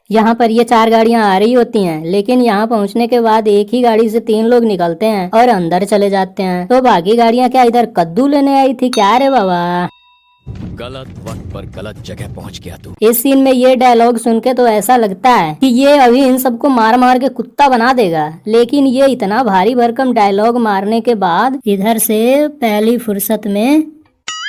यहाँ पर ये 4 गाड़ियाँ आ रही होती हैं, लेकिन यहाँ पहुँचने के बाद एक ही गाड़ी से 3 लोग निकलते हैं और अंदर चले जाते हैं। तो बाकी गाड़ियाँ क्या इधर कद्दू लेने आई थी क्या रे बाबा? गलत वक्त पर गलत जगह पहुंच गया तू। इस सीन में ये डायलॉग सुन के तो ऐसा लगता है कि ये अभी इन सबको मार मार के कुत्ता बना देगा, लेकिन ये इतना भारी भरकम डायलॉग मारने के बाद इधर से पहली फुर्सत में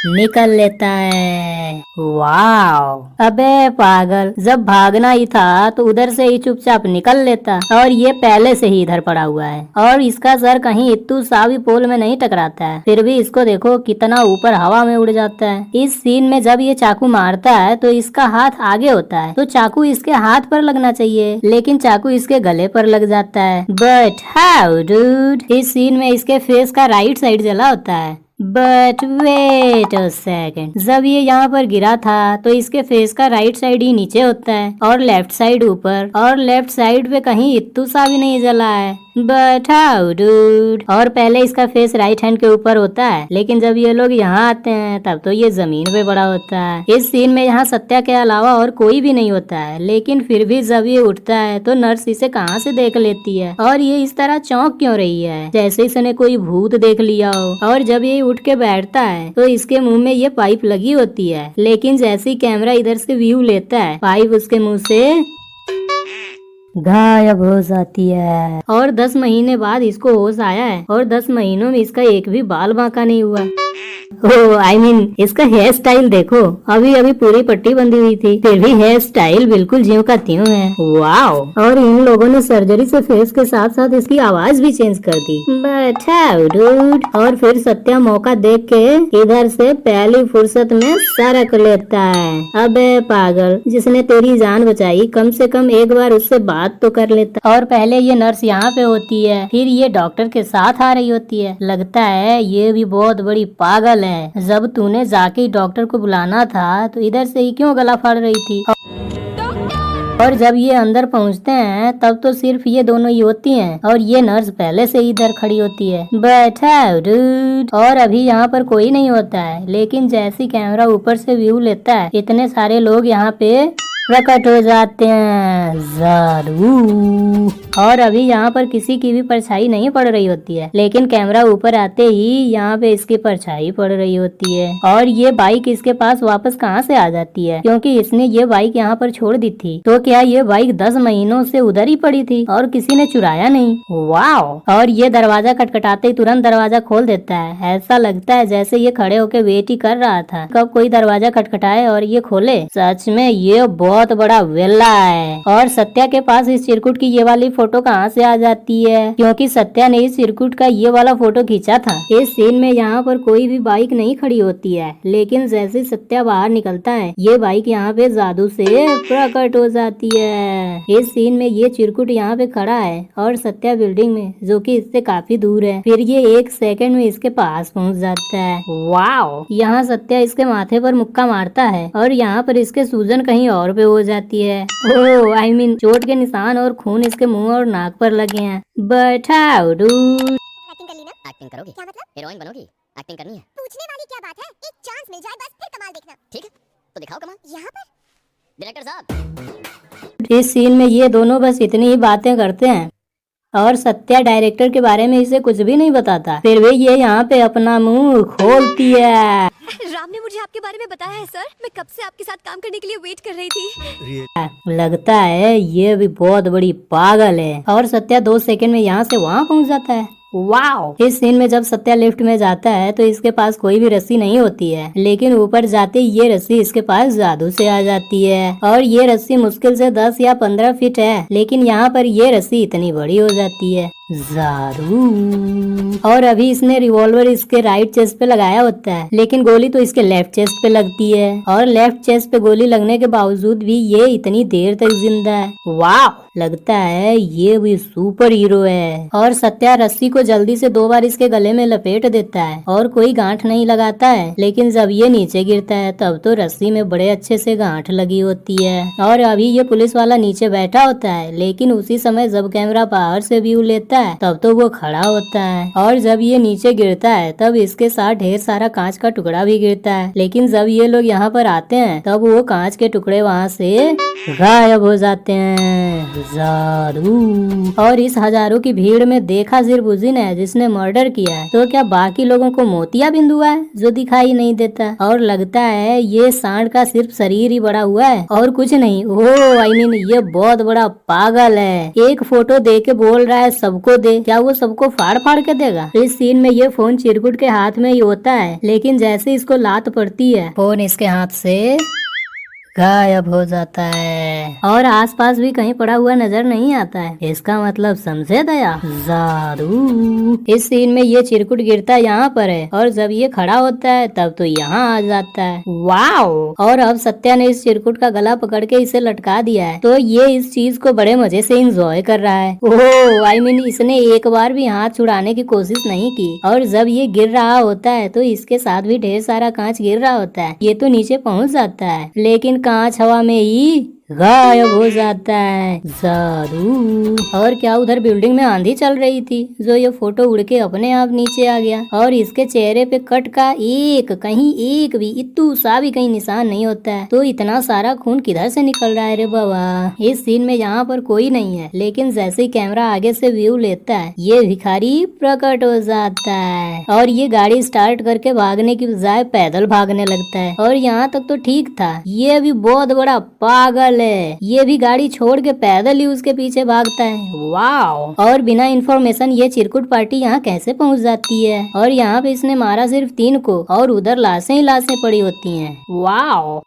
निकल लेता है। वाह! अबे पागल, जब भागना ही था तो उधर से ही चुपचाप निकल लेता, और ये पहले से ही इधर पड़ा हुआ है और इसका सर कहीं इत्तू सा भी पोल में नहीं टकराता है, फिर भी इसको देखो कितना ऊपर हवा में उड़ जाता है। इस सीन में जब ये चाकू मारता है तो इसका हाथ आगे होता है, तो चाकू इसके हाथ पर लगना चाहिए, लेकिन चाकू इसके गले पर लग जाता है। But how dude? इस सीन में इसके फेस का राइट साइड जला होता है। बट वेट अ सेकेंड, जब ये यहाँ पर गिरा था तो इसके फेस का राइट साइड ही नीचे होता है और लेफ्ट साइड ऊपर, और लेफ्ट साइड पे कहीं इत्तू सा भी नहीं जला है। But how dude? और पहले इसका फेस राइट हैंड के ऊपर होता है, लेकिन जब ये लोग यहाँ आते हैं तब तो ये जमीन पे पड़ा होता है। इस सीन में यहाँ सत्या के अलावा और कोई भी नहीं होता है, लेकिन फिर भी जब ये उठता है तो नर्स इसे कहाँ से देख लेती है और ये इस तरह चौंक क्यों रही है, जैसे इसने कोई भूत देख लिया हो। और जब ये उठ के बैठता है तो इसके मुंह में ये पाइप लगी होती है, लेकिन जैसे ही कैमरा इधर से व्यू लेता है पाइप उसके मुंह से गायब हो जाती है। और 10 महीने बाद इसको होश आया है और 10 महीनों में इसका एक भी बाल बांका नहीं हुआ। ओह आई मीन इसका हेयर स्टाइल देखो, अभी अभी पूरी पट्टी बंधी हुई थी, फिर भी हेयर स्टाइल बिल्कुल ज्यों का त्यों है। वाओ! और इन लोगों ने सर्जरी से फेस के साथ साथ इसकी आवाज भी चेंज कर दी। But how dude? और फिर सत्या मौका देख के इधर से पहली फुर्सत में सरक लेता है। अबे पागल, जिसने तेरी जान बचाई कम से कम एक बार उससे बात तो कर लेता। और पहले ये नर्स यहाँ पे होती है, फिर ये डॉक्टर के साथ आ रही होती है। लगता है ये भी बहुत बड़ी पागल है। जब तूने जाके डॉक्टर को बुलाना था तो इधर से ही क्यों गला फाड़ रही थी? और जब ये अंदर पहुंचते हैं तब तो सिर्फ ये दोनों ही होती हैं और ये नर्स पहले से ही इधर खड़ी होती है। But how dude? और अभी यहाँ पर कोई नहीं होता है, लेकिन जैसे कैमरा ऊपर से व्यू लेता है इतने सारे लोग यहाँ पे प्रकट हो जाते हैं। जादू! और अभी यहाँ पर किसी की भी परछाई नहीं पड़ रही होती है, लेकिन कैमरा ऊपर आते ही यहाँ पे इसकी परछाई पड़ रही होती है। और ये बाइक इसके पास वापस कहाँ से आ जाती है, क्योंकि इसने ये बाइक यहाँ पर छोड़ दी थी। तो क्या ये बाइक 10 महीनों से उधर ही पड़ी थी और किसी ने चुराया नहीं? वाओ! और ये दरवाजा खटखटाते ही तुरंत दरवाजा खोल देता है। ऐसा लगता है जैसे ये खड़े होके वेट ही कर रहा था कब कोई दरवाजा खटखटाए और ये खोले। सच में ये बहुत बड़ा वेला है। और सत्या के पास इस चिरकुट की ये वाली फोटो कहाँ से आ जाती है, क्योंकि सत्या ने इस चिरकुट का ये वाला फोटो खींचा था। इस सीन में यहाँ पर कोई भी बाइक नहीं खड़ी होती है, लेकिन जैसे सत्या बाहर निकलता है ये बाइक यहाँ पे जादू से प्रकट हो जाती है। इस सीन में ये चिरकुट यहाँ पे खड़ा है और सत्या बिल्डिंग में, जो कि इससे काफी दूर है। फिर ये 1 सेकंड में इसके पास पहुँच जाता है। वाओ! यहाँ सत्या इसके माथे पर मुक्का मारता है और यहाँ पर इसके सूजन कहीं और पे हो जाती है। ओह आई मीन चोट के निशान और खून इसके मुंह और नाक पर लगे हैं। But how dude? एक्टिंग कर ली ना? एक्टिंग करोगी? क्या मतलब? हीरोइन बनोगी? एक्टिंग करनी है? पूछने वाली क्या बात है? एक चांस मिल जाए बस, फिर कमाल देखना। ठीक है, तो दिखाओ कमाल। यहाँ पर डायरेक्टर साहब। इस सीन में ये दोनों बस इतनी ही बातें करते हैं और सत्या डायरेक्टर के बारे में इसे कुछ भी नहीं बताता, फिर भी ये यहाँ पे अपना मुंह खोलती है। राम ने मुझे आपके बारे में बताया है सर, मैं कब से आपके साथ काम करने के लिए वेट कर रही थी। लगता है ये भी बहुत बड़ी पागल है। और सत्या 2 सेकंड में यहाँ से वहाँ पहुँच जाता है। वाओ! इस सीन में जब सत्या लिफ्ट में जाता है तो इसके पास कोई भी रस्सी नहीं होती है, लेकिन ऊपर जाते ये रस्सी इसके पास जादू से आ जाती है। और ये रस्सी मुश्किल से 10 या 15 फीट है, लेकिन यहाँ पर ये रस्सी इतनी बड़ी हो जाती है। जादू! और अभी इसने रिवॉल्वर इसके राइट चेस्ट पे लगाया होता है, लेकिन गोली तो इसके लेफ्ट चेस्ट पे लगती है। और लेफ्ट चेस्ट पे गोली लगने के बावजूद भी ये इतनी देर तक जिंदा है। वाह! लगता है ये भी सुपर हीरो है। और सत्या रस्सी को जल्दी से 2 बार इसके गले में लपेट देता है और कोई गांठ नहीं लगाता है, लेकिन जब ये नीचे गिरता है तब तो रस्सी में बड़े अच्छे से गांठ लगी होती है। और अभी ये पुलिस वाला नीचे बैठा होता है, लेकिन उसी समय जब कैमरा बाहर से व्यू लेता है तब तो वो खड़ा होता है। और जब ये नीचे गिरता है तब इसके साथ ढेर सारा कांच का टुकड़ा भी गिरता है, लेकिन जब ये लोग यहाँ पर आते हैं तब वो कांच के टुकड़े वहाँ से गायब हो जाते हैं। जादू। और इस हजारों की भीड़ में देखा सिर्फ उसी ने जिसने मर्डर किया है, तो क्या बाकी लोगों को मोतिया बिंदु हुआ है जो दिखाई नहीं देता? और लगता है ये सांड का सिर्फ शरीर ही बड़ा हुआ है और कुछ नहीं। ओह आई मीन ये बहुत बड़ा पागल है। एक फोटो दे के बोल रहा है सबको दे, क्या वो सबको फाड़ फाड़ के देगा? इस सीन में ये फोन चिरकुट के हाथ में ही होता है, लेकिन जैसे इसको लात पड़ती है फोन इसके हाथ से गायब हो जाता है और आसपास भी कहीं पड़ा हुआ नजर नहीं आता है। इसका मतलब समझे दया? जादू। इस सीन में ये चिरकुट गिरता यहाँ पर है और जब ये खड़ा होता है तब तो यहाँ आ जाता है। वाओ। और अब सत्या ने इस चिरकुट का गला पकड़ के इसे लटका दिया है, तो ये इस चीज को बड़े मजे से एंजॉय कर रहा है। ओह आई मीन इसने एक बार भी हाथ छुड़ाने की कोशिश नहीं की। और जब ये गिर रहा होता है तो इसके साथ भी ढेर सारा कांच गिर रहा होता है। ये तो नीचे पहुंच जाता है, लेकिन कांच हवा में ही गायब हो जाता है। जादू। और क्या उधर बिल्डिंग में आंधी चल रही थी जो ये फोटो उड़ के अपने आप नीचे आ गया। और इसके चेहरे पे कट का कहीं एक भी इत्तू सा भी कहीं निशान नहीं होता है, तो इतना सारा खून किधर से निकल रहा है रे बाबा? इस सीन में यहाँ पर कोई नहीं है, लेकिन जैसे ही कैमरा आगे से व्यू लेता है ये भिखारी प्रकट हो जाता है और ये गाड़ी स्टार्ट करके भागने की बजाय पैदल भागने लगता है। और यहाँ तक तो ठीक था, ये भी बहुत बड़ा पागल है। ये भी गाड़ी छोड़ के पैदल ही उसके पीछे भागता है। वाओ। और बिना इन्फॉर्मेशन ये चिरकुट पार्टी यहाँ कैसे पहुँच जाती है? और यहाँ पे इसने मारा सिर्फ 3 को और उधर लाशें ही लाशें पड़ी होती हैं। वाओ।